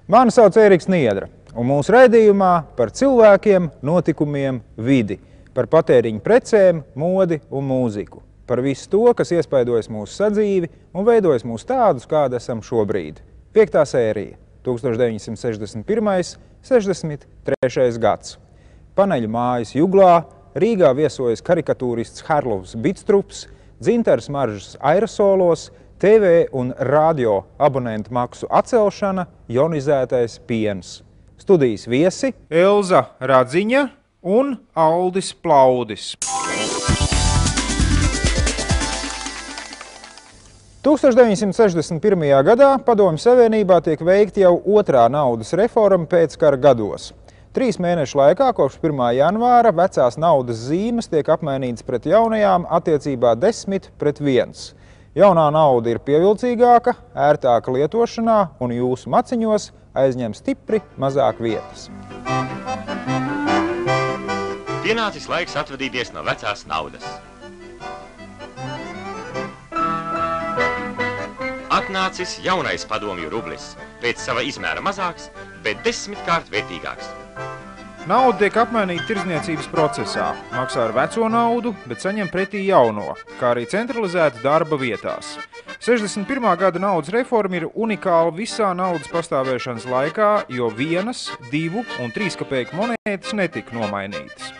Mani sauc Ēriks Niedra, un mūsu raidījumā par cilvēkiem, notikumiem, vidi, par patēriņu precēm, modi un mūziku, par visu to, kas iespaidojas mūsu sadzīvi un veidojas mūs tādus, kādi esam šobrīd. 5. sērija, 1961. 63. gads. Paneļu mājas Juglā, Rīgā viesojas karikatūrists Harlovs Bitstrups, dzintars maržas aerosolos, TV un radio abonentu maksu atcelšana, jonizētais piens. Studijas viesi Elza Radziņa un Aldis Plaudis. 1961. gadā Padomju Savienībā tiek veikta jau otrā naudas reforma pēckara gados. 3 mēnešu laikā kopš 1. janvāra vecās naudas zīmes tiek apmainītas pret jaunajām attiecībā 10:1. Jaunā nauda ir pievilcīgāka, ērtāka lietošanā un jūsu maciņos aizņem stipri mazāk vietas. Pienācis laiks atvadīties no vecās naudas. Atnācis jaunais padomju rublis, pēc sava izmēra mazāks, bet 10-kārt vērtīgāks. Nauda tiek apmainīta tirdzniecības procesā, maksā ar veco naudu, bet saņem pretī jauno, kā arī centralizēta darba vietās. 61. gada naudas reforma ir unikāla visā naudas pastāvēšanas laikā, jo 1, 2 un 3 kopēku monētas netika nomainītas.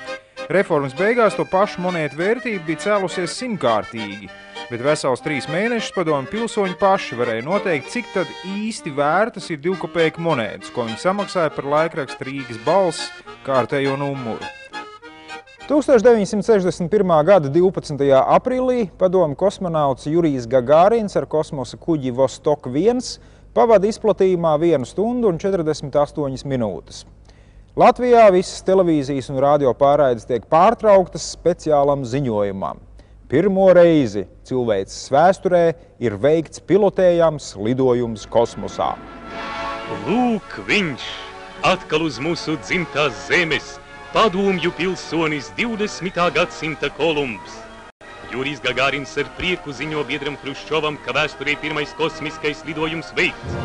Reformas beigās to pašu monētu vērtība bija cēlusies 100-kārtīgi, bet vesels 3 mēnešus padomju pilsoņi paši varēja noteikt, cik tad īsti vērtas ir 2 kopēku monētas, ko viņi samaksāja par laikraksta Rīgas balss kārtējo numuru. 1961. gada 12. aprīlī padomju kosmonauts Jurijs Gagārins ar kosmosa kuģi Vostok 1 pavada izplatījumā 1 stundu un 48 minūtes. Latvijā visas televīzijas un radio pārraides tiek pārtrauktas speciālam ziņojumam. Pirmo reizi cilvēces vēsturē ir veikts pilotējams lidojums kosmosā. Lūk viņš, atkal uz mūsu dzimtās zemes, padomju pilsonis 20. gadsimta Kolumbs. Jurijs Gagārins ar prieku ziņo biedram Hruščovam, ka vēsturē pirmais kosmiskais lidojums veikts.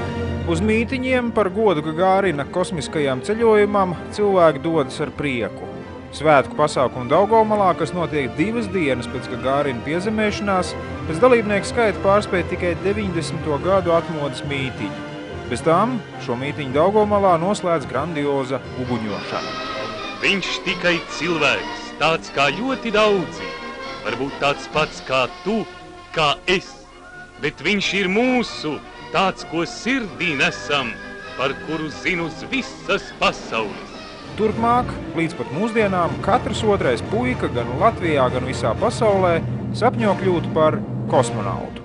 Uz mītiņiem par godu Gagārina kosmiskajam ceļojumam cilvēki dodas ar prieku. Svētku pasākumu Daugavmalā, kas notiek 2 dienas pēc Gagārina piezemēšanās, pēc dalībnieku skaita pārspēja tikai 90. gadu atmodas mītiņu. Bez tām šo mītiņu Daugavmalā noslēdz grandioza uguņošana. Viņš tikai cilvēks, tāds kā ļoti daudzi, varbūt tāds pats kā tu, kā es, bet viņš ir mūsu, tāds, ko sirdī nesam, par kuru zinu uz visas pasaules. Turpmāk, līdz pat mūsdienām, katrs otrais puika gan Latvijā, gan visā pasaulē sapņo kļūt par kosmonautu.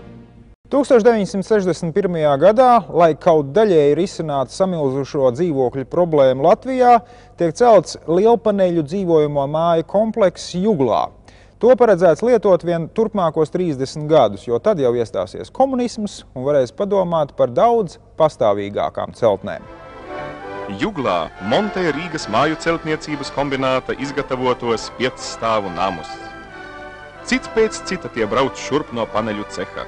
1961. gadā, lai kaut daļēji risinātu samilzušo dzīvokļu problēmu Latvijā, tiek celts lielpaneļu dzīvojamo māju komplekss Juglā. To paredzēts lietot vien turpmākos 30 gadus, jo tad jau iestāsies komunisms un varēs padomāt par daudz pastāvīgākām celtnēm. Juglā montē Rīgas māju celtniecības kombināta izgatavotos 5-stāvu namus. Cits pēc cita tie brauc šurp no paneļu ceha.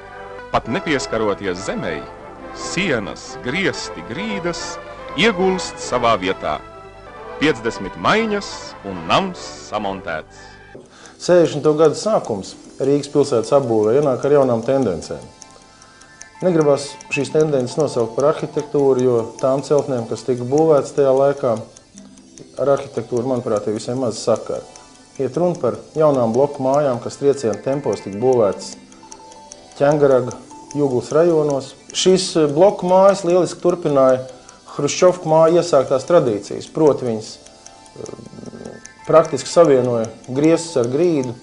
Pat nepieskaroties zemei, sienas, griesti, grīdas iegulst savā vietā. 50 maiņas un nams samontēts. 60. gada sākums Rīgas pilsētas apbūvē ienāk ar jaunām tendencēm. Negribas šīs tendences nosaukt par arhitektūru, jo tām celtnēm, kas tika būvētas tajā laikā, ar arhitektūru, manuprāt, ir visai maz sakara. Iet runa par jaunām bloku mājām, kas trieciena tempos tika būvētas Ķengaraga, Juglas rajonos. Šīs bloku mājas lieliski turpināja Hruščovku māju iesāktās tradīcijas, proti viņas praktiski savienoja griestus ar grīdu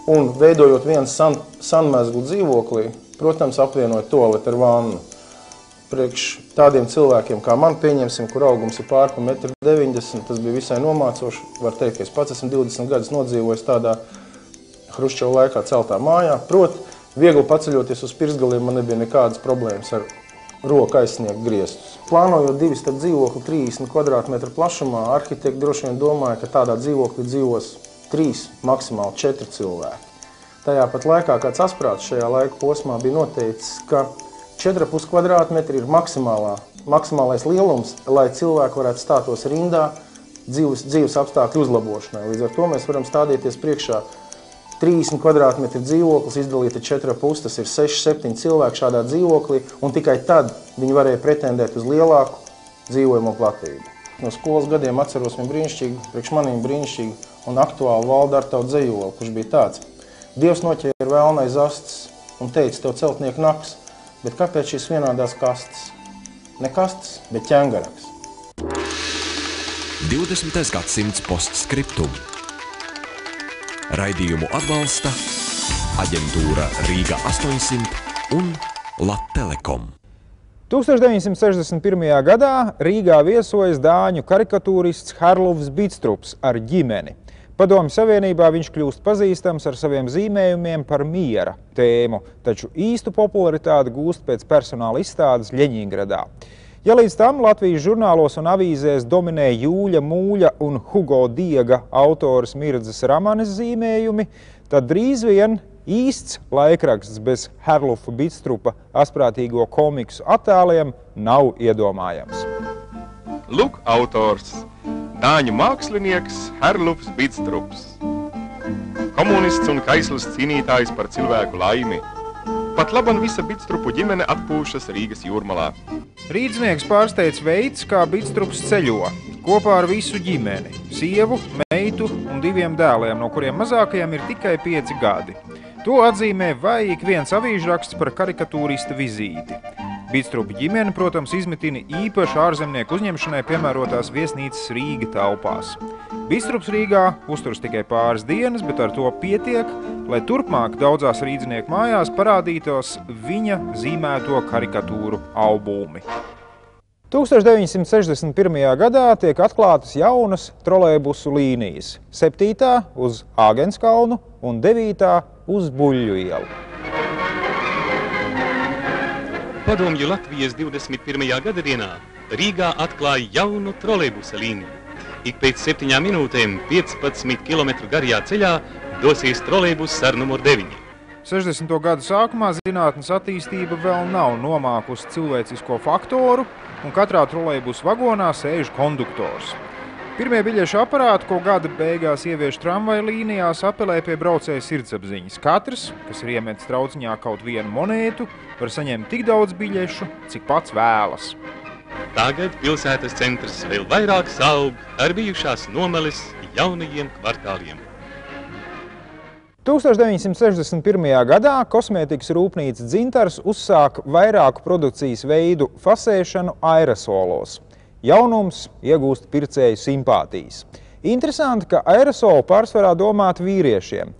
un, veidojot vienu sanmezglu dzīvoklī, protams, apvienoja tualeti ar vannu. Priekš tādiem cilvēkiem kā man, pieņemsim, kur augums ir pār pa 1,90 m, tas bija visai nomācoši. Var teikt, ka es pats esmu 20 gadus nodzīvojis tādā Hruščova laikā celtā mājā. Proti, viegli paceļoties uz pirksgaliem, man nebija nekādas problēmas ar roku aizsniegt griestus. Plānojot 2 starp dzīvokli 30 kvadrātmetru plašumā, arhitekti droši vien domāja, ka tādā dzīvoklī dzīvos 3, maksimāli 4 cilvēki. Tajā pat laikā kāds asprāts šajā laika posmā bija noteicis, ka 4,5 kvadrātmetri ir maksimālā maksimālais lielums, lai cilvēki varētu stātos rindā dzīves apstākļu uzlabošanai. Līdz ar to mēs varam stādīties priekšā 30 kvadrātmetru dzīvoklis, izdalīta 4,5, tas ir 6-7 cilvēki šādā dzīvoklī, un tikai tad viņi varēja pretendēt uz lielāku dzīvojamo platību. No skolas gadiem atceros viņu brīnišķīgu, priekš manīm brīnišķīgu un aktuālu Valdu Artavu dzejoli, kurš bija tāds: Dievs noķēra vēlnu aiz astes un teica, tev celtnieku naks, bet kāpēc šīs vienādās kastes? Ne kastes, bet ķengaraks. 20. gadsimts postskriptum. Raidījumu atbalsta aģentūra Rīga 800 un Lat-Telekom. 1961. gadā Rīgā viesojas dāņu karikatūrists Harlofs Bidstrups ar ģimeni. Padomju Savienībā viņš kļūst pazīstams ar saviem zīmējumiem par miera tēmu, taču īstu popularitāti gūst pēc personāla izstādes Ļeņingradā. Ja līdz tam Latvijas žurnālos un avīzēs dominē Jūļa Mūļa un Hugo Diega autors Mirdzes Ramanes zīmējumi, tad drīz vien īsts laikraksts bez Harlofa Bidstrupa asprātīgo komiksu attēliem nav iedomājams. Lūk, autors – dāņu mākslinieks Harlofs Bidstrups. Komunists un kaislas cīnītājs par cilvēku laimi. Pat laban visa Bidstrupu ģimene atpūšas Rīgas jūrmalā. Rīdznieks pārsteidz veids, kā Bidstrups ceļo, kopā ar visu ģimeni, sievu, meitu un 2 dēliem, no kuriem mazākajam ir tikai 5 gadi. To atzīmē vai ik viens avīžraksts par karikatūrista vizīti. Bidstrupa ģimene, protams, izmitina īpaši ārzemnieku uzņemšanai piemērotās viesnīcas Rīga telpās. Bidstrups Rīgā uzturas tikai pāris dienas, bet ar to pietiek, lai turpmāk daudzās rīdznieku mājās parādītos viņa zīmēto karikatūru albumi. 1961. gadā tiek atklātas jaunas trolejbusu līnijas – 7. uz Āgenskalnu un 9. uz Buļļu ielu. Padomju Latvijas 21. gada dienā Rīgā atklāja jaunu trolejbusa līniju. Ik pēc 7 minūtēm 15 km garajā ceļā dosies trolejbuss ar numuru 9. 60. gadu sākumā zinātnes attīstība vēl nav nomākusi cilvēcisko faktoru, un katrā trolejbusa vagonā sēž konduktors. Pirmie biļešu aparāti, ko gada beigās ievieš tramvaja līnijās, apelē pie braucēja sirdsapziņas. Katrs, kas ir iemetis trauciņā kaut vienu monētu, var saņemt tik daudz biļešu, cik pats vēlas. Tagad pilsētas centrs vēl vairāk saug ar bijušās nomeles jaunajiem kvartāliem. 1961. gadā kosmētikas rūpnīca Dzintars uzsāka vairāku produkcijas veidu fasēšanu aerosolos. Jaunums iegūst pircēju simpātijas. Interesanti, ka aerosoli pārsvarā domāti vīriešiem.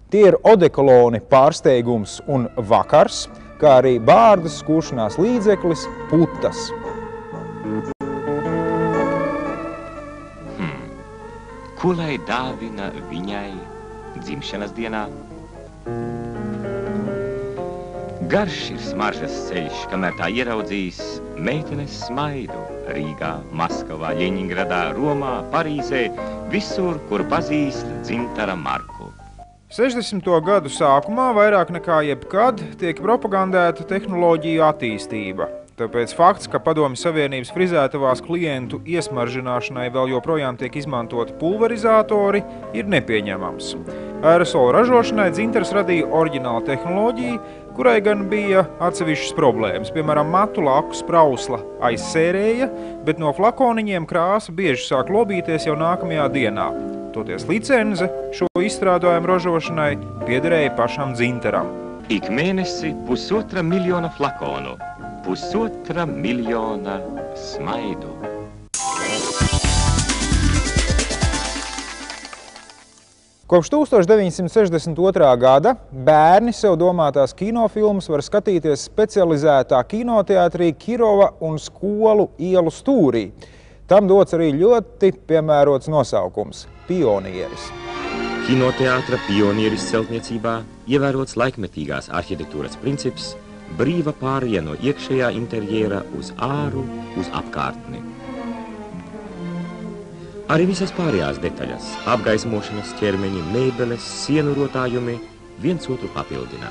Tie ir odekoloni Pārsteigums un Vakars, kā arī bārdas skūšanās līdzeklis Putas. Ko lai dāvina viņai dzimšanas dienā? Garš ir smaržas ceļš, kamēr tā ieraudzīs meitenes smaidu Rīgā, Maskavā, Ļeņingradā, Romā, Parīzē, visur, kur pazīst Dzintara marku. 60. gadu sākumā vairāk nekā jebkad tiek propagandēta tehnoloģiju attīstība. Tāpēc fakts, ka Padomju Savienības frizētavās klientu iesmaržināšanai vēl joprojām tiek izmantoti pulverizatori, ir nepieņemams. Aerosolu ražošanai Dzintars radīja oriģinālu tehnoloģiju, kurai gan bija atsevišķas problēmas. Piemēram, matu laku sprausla aizsērēja, bet no flakoniņiem krāsa bieži sāk lobīties jau nākamajā dienā. Toties licenze šo izstrādājumu ražošanai piederēja pašam Dzintaram. Ik mēnesi 1,5 miljona flakonu. 1,5 miljona smaidu. Kopš 1962. gada bērni sev domātās kinofilmas var skatīties specializētā kinoteātrī Kirova un Skolu ielu stūrī. Tam dots arī ļoti piemērots nosaukums – Pionieris. Kinoteātra Pionieris celtniecībā ievērots laikmetīgās arhitektūras princips, brīva pāreja no iekšējā interjera uz āru, uz apkārtni. Arī visas pārējās detaļas, apgaismošanas ķermeņi, mēbeles, sienu rotājumi viens otru papildina.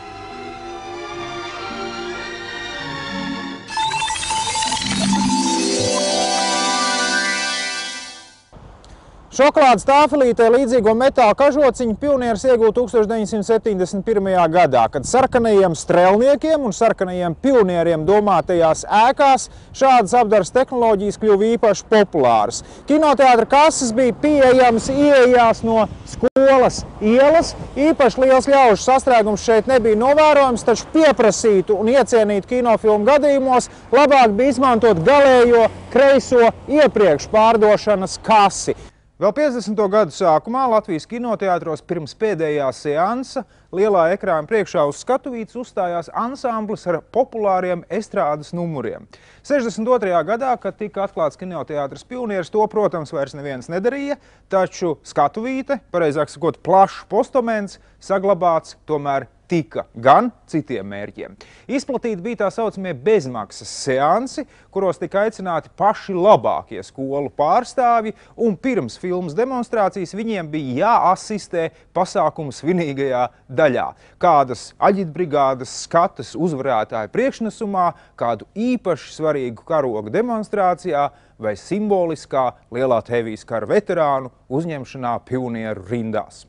Šokolādes tāfelītē līdzīgo metāla kažociņu pionieris iegūta 1971. gadā, kad sarkanajiem strēlniekiem un sarkanajiem pionieriem domātajās ēkās šādas apdares tehnoloģijas kļuva īpaši populāras. Kinoteātra kases bija pieejams ieejās no skolas ielas. Īpaši liels ļaužu sastrēgums šeit nebija novērojams, taču pieprasītu un iecienītu kinofilmu gadījumos labāk bija izmantot galējo kreiso iepriekš pārdošanas kasi. Vēl 50. gadu sākumā Latvijas kinoteātros pirms pēdējā seansa lielā ekrāna priekšā uz skatuvītes uzstājās ansamblis ar populāriem estrādes numuriem. 62. gadā, kad tika atklāts kinoteātras Pionieris, to, protams, vairs neviens nedarīja, taču skatuvīte, pareizāk sakot, plašs postaments, saglabāts tomēr tika gan citiem mērķiem. Izplatīti bija tā saucamie bezmaksas seansi, kuros tika aicināti paši labākie skolu pārstāvji, un pirms filmas demonstrācijas viņiem bija jāasistē pasākumu svinīgajā daļā. Kādas aģitbrigādes skatas uzvarētāju priekšnesumā, kādu īpaši svarīgu karogu demonstrācijā vai simboliskā lielā Tēvijas kara veterānu uzņemšanā pionieru rindās.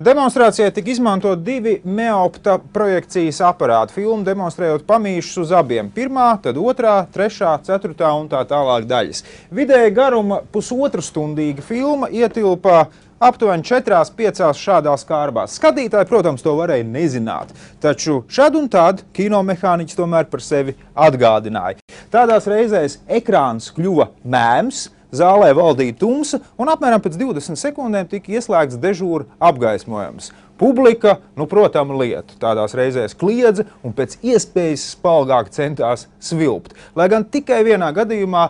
Demonstrācijai tika izmantot 2 meopta projekcijas aparāti, filmu demonstrējot pamīšus uz abiem. 1., tad 2., 3., 4. un tā tālāk daļas. Vidēja garuma pusotrsstundīga filma ietilpa aptuveni 4–5 šādās kārbās. Skatītāji, protams, to varēja nezināt, taču šad un tad kinomehāniķis tomēr par sevi atgādināja. Tādās reizēs ekrāns kļuva mēms, zālē valdīja tumsa, un apmēram pēc 20 sekundēm tika ieslēgts dežūra apgaismojums. Publika, protams, lietu. Tādās reizēs kliedza un pēc iespējas spalgāk centās svilpt. Lai gan tikai vienā gadījumā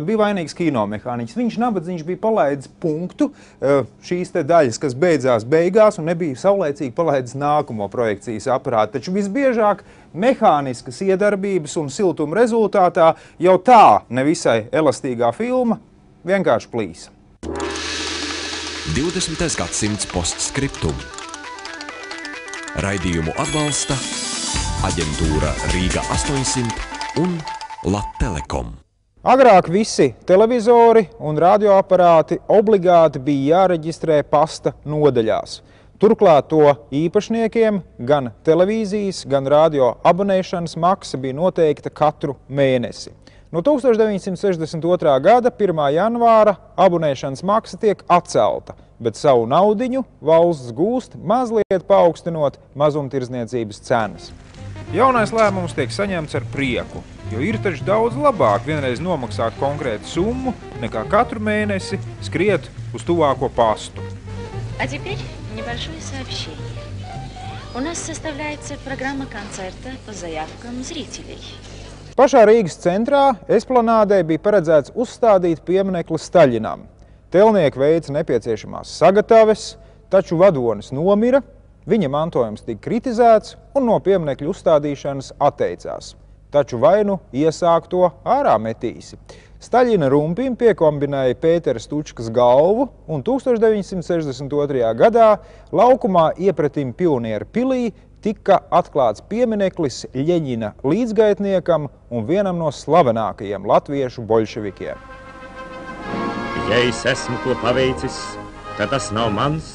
bija vainīgs kinomehāniķis. Viņš nabadzīgs bija palaidis punktu šīs te daļas, kas beidzās beigās, un nebija saulēcīgi palaidis nākamo projekcijas aparātu. Taču visbiežāk mehāniskas iedarbības un siltuma rezultātā jau tā nevisai elastīgā filma vienkārši plīsa. 20. gadsimts postskriptum. Raidījumu atbalsta aģentūra Rīga 800 un Lattelekom. Agrāk visi televizori un radioaparāti obligāti bija jāreģistrē pasta nodaļās. Turklāt to īpašniekiem gan televīzijas, gan radio abonēšanas maksa bija noteikta katru mēnesi. No 1962. gada 1. janvāra abonēšanas maksa tiek atcelta, bet savu naudiņu valsts gūst mazliet paaugstinot mazumtirdzniecības cenas. Jaunais lēmums tiek saņemts ar prieku, jo ir taču daudz labāk vienreiz nomaksāt konkrētu summu, nekā katru mēnesi skriet uz tuvāko pastu. А теперь небольшое сообщение. У нас составляется программа концерта по заявкам зрителей. Pašā Rīgas centrā esplanādē bija paredzēts uzstādīt pieminekli Staļinam. Telnieki veica nepieciešamās sagataves, taču vadonis nomira, viņa mantojums tika kritizēts un no pieminekļa uzstādīšanas atteicās. Taču vai nu iesāk to ārā metīsi. Staļina rumpim piekombinēja Pētera Stučkas galvu un 1962. gadā laukumā iepretim Pionieru pilī tika atklāts piemineklis Ļeņina līdzgaitniekam un vienam no slavenākajiem latviešu boļševikiem. Ja es esmu ko paveicis, tad tas nav mans,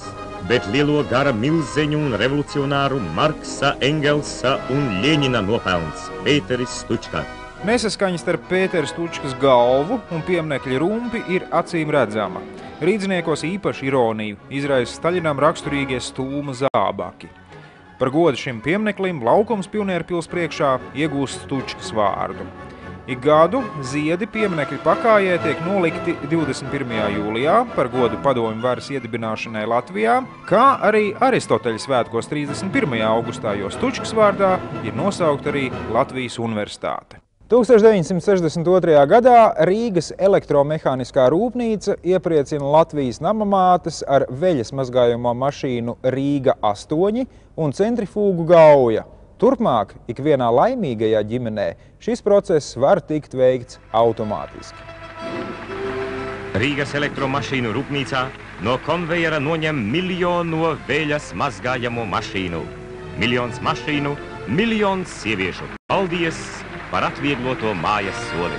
bet lielo gara milzeņu un revolucionāru Marksa, Engelsa un Ļeņina nopelns Pēteris Stučka. Nesaskaņa starp Pētera Stučkas galvu un pieminekļa rumpi ir acīm redzama. Rīdzniekos īpaši ironiju izraisa Staļinam raksturīgie stūma zābaki. Par godu šim piemineklim laukums Pionieru pils priekšā iegūst Stučkas vārdu. Ik gadu ziedi pieminekļa pakājē tiek nolikti 21. jūlijā par godu padomju varas iedibināšanai Latvijā, kā arī Aristoteļa svētkos 31. augustā, jo Stučkas vārdā ir nosaukt arī Latvijas universitāte. 1962. gadā Rīgas elektromehāniskā rūpnīca iepriecina Latvijas namamātes ar veļas mazgājamo mašīnu Rīga 8 un centrifūgu Gauja. Turpmāk, ikvienā laimīgajā ģimenē šis process var tikt veikts automātiski. Rīgas elektromašīnu rūpnīcā no konvejera noņem miljonu veļas mazgājamo mašīnu. Miljons mašīnu, miljons sieviešu. Paldies par atviegloto mājas soli.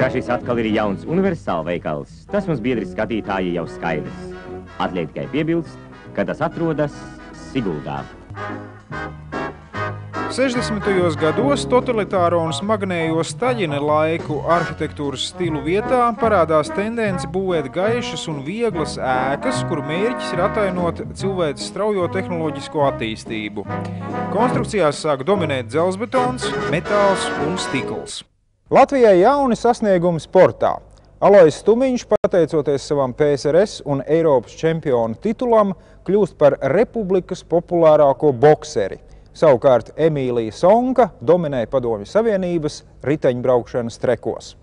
Ka šis atkal ir jauns universāla veikals, tas mums biedri skatītāji jau skaidrs. Atliek tikai piebilst, ka tas atrodas Siguldā. 60. gados totalitāro un smagnējo Staļina laiku arhitektūras stilu vietā parādās tendence būvēt gaišas un vieglas ēkas, kuru mērķis ir atainot cilvēces straujo tehnoloģisko attīstību. Konstrukcijās sāk dominēt dzelzbetons, metāls un stikls. Latvijai jauni sasniegumi sportā. Alojs Stumiņš, pateicoties savam PSRS un Eiropas čempionu titulam, kļūst par republikas populārāko bokseri. Savukārt Emīlija Sonka dominē Padomju Savienības riteņbraukšanas trekos.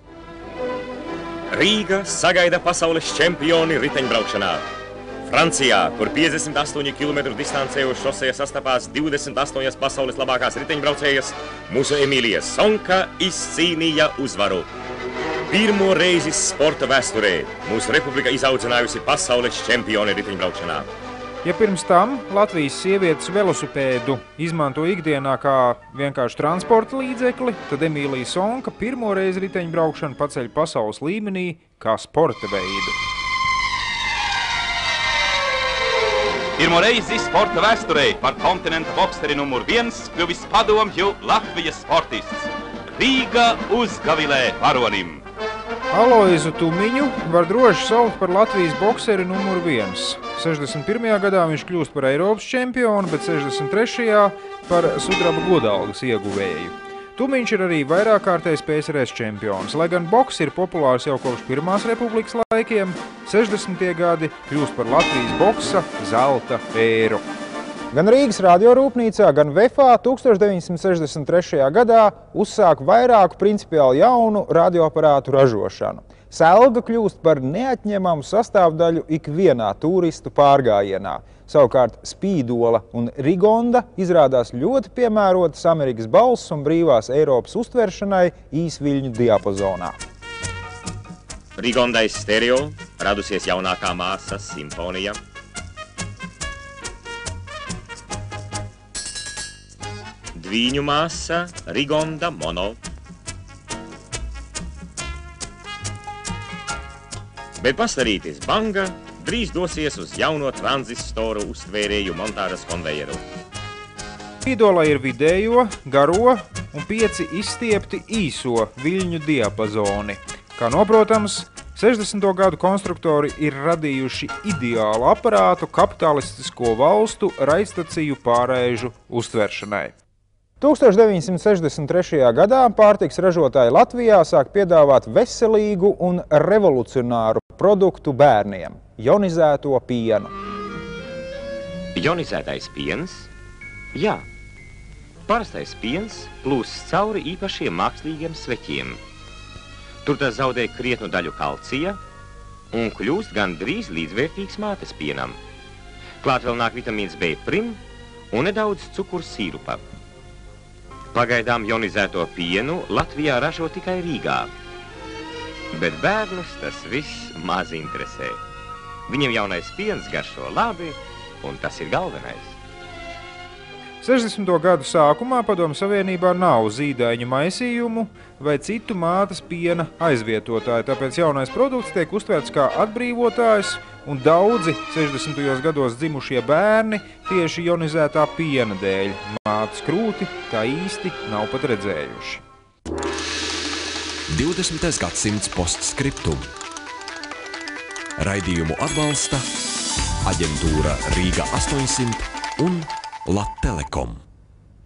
Rīga sagaida pasaules čempioni riteņbraukšanā. Francijā, kur 58 km distancē uz šoseja sastapās 28 pasaules labākās riteņbraucējas, mūsu Emīlija Sonka izcīnīja uzvaru. Pirmo reizi sporta vēsturē mūsu republika izaudzinājusi pasaules čempioni riteņbraukšanā. Ja pirms tam Latvijas sievietes velosipēdu izmanto ikdienā kā vienkārši transporta līdzekli, tad Emīlija Sonka pirmo reizi riteņbraukšanu paceļ pasaules līmenī kā sporta veidu. Pirmo reizi sporta vēsturē par kontinenta bokseri numur 1 kļuvis Padomju Latvijas sportists. Rīga uzgavilē varonim. Aloizu Tumiņu var droši saukt par Latvijas bokseri numur 1. 61. gadā viņš kļūst par Eiropas čempionu, bet 63. par sudraba godalgas ieguvēju. Tumiņš ir arī vairākkārtais PSRS čempions, lai gan boks ir populārs jau kopš Pirmās republikas laikiem, 60. gadi kļūst par Latvijas boksa zelta ēru. Gan Rīgas radiorūpnīcā, gan VEFā 1963. gadā uzsāk vairāku principiāli jaunu radioaparātu ražošanu. Selga kļūst par neatņemamu sastāvdaļu ikvienā turistu pārgājienā. Savukārt Spīdola un Rigonda izrādās ļoti piemērotas Amerikas balss un brīvās Eiropas uztveršanai īsviļņu diapazonā. Rigondai stereo radusies jaunākā māsa simfonija. Dvīņu māsa Rigonda mono. Bet pastarītis Banga drīz dosies uz jauno tranzistoru uztvērēju montāžas konvejeru. Spīdolai ir vidējo, garo un 5 izstiepti īso viļņu diapazoni. Kā noprotams, 60. gadu konstruktori ir radījuši ideālu aparātu kapitalistisko valstu raidstaciju pārēžu uztveršanai. 1963. gadā pārtiks ražotāji Latvijā sāk piedāvāt veselīgu un revolucionāru produktu bērniem – jonizēto pienu. Jonizētais piens? Jā. Parastais piens plūst cauri īpašiem mākslīgiem sveķiem. Tur tas zaudē krietnu daļu kalcija un kļūst gandrīz līdzvērtīgs mātes pienam. Klāt vēl nāk vitamīns B prim un nedaudz cukurs sīrupa. Pagaidām jonizēto pienu Latvijā ražo tikai Rīgā. Bet bērnus tas viss maz interesē. Viņiem jaunais piens garšo labi, un tas ir galvenais. 60. gadu sākumā Padomju Savienībā nav zīdaiņu maisījumu vai citu mātes piena aizvietotāju, tāpēc jaunais produkts tiek uztvērts kā atbrīvotājs, un daudzi 60. gados dzimušie bērni tieši jonizētā piena dēļ mātes krūti tā īsti nav pat redzējuši. 20. gadsimts postskriptum. Raidījumu atbalsta aģentūra Rīga 800 un Lattelekom.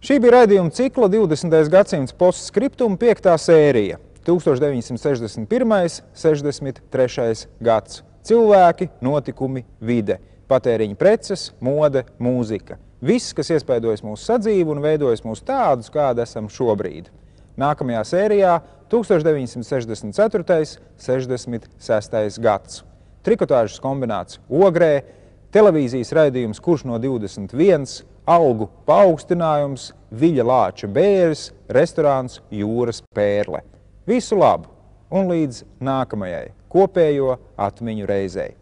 Šī bija raidījuma cikla 20. gadsimts postskriptum 5. sērija. 1961. 63. gads. Cilvēki, notikumi, vide, patēriņa preces, mode, mūzika. Viss, kas iespaidojas mūsu sadzīvi un veidojas mūs tādus, kādi esam šobrīd. Nākamajā sērijā 1964. 66. gads. Trikotāžas kombināts Ogrē, televīzijas raidījums Kurš no 21, algu paaugstinājums, Viļa Lāča bēres, restorāns Jūras Pērle. Visu labu un līdz nākamajai kopējo atmiņu reizei.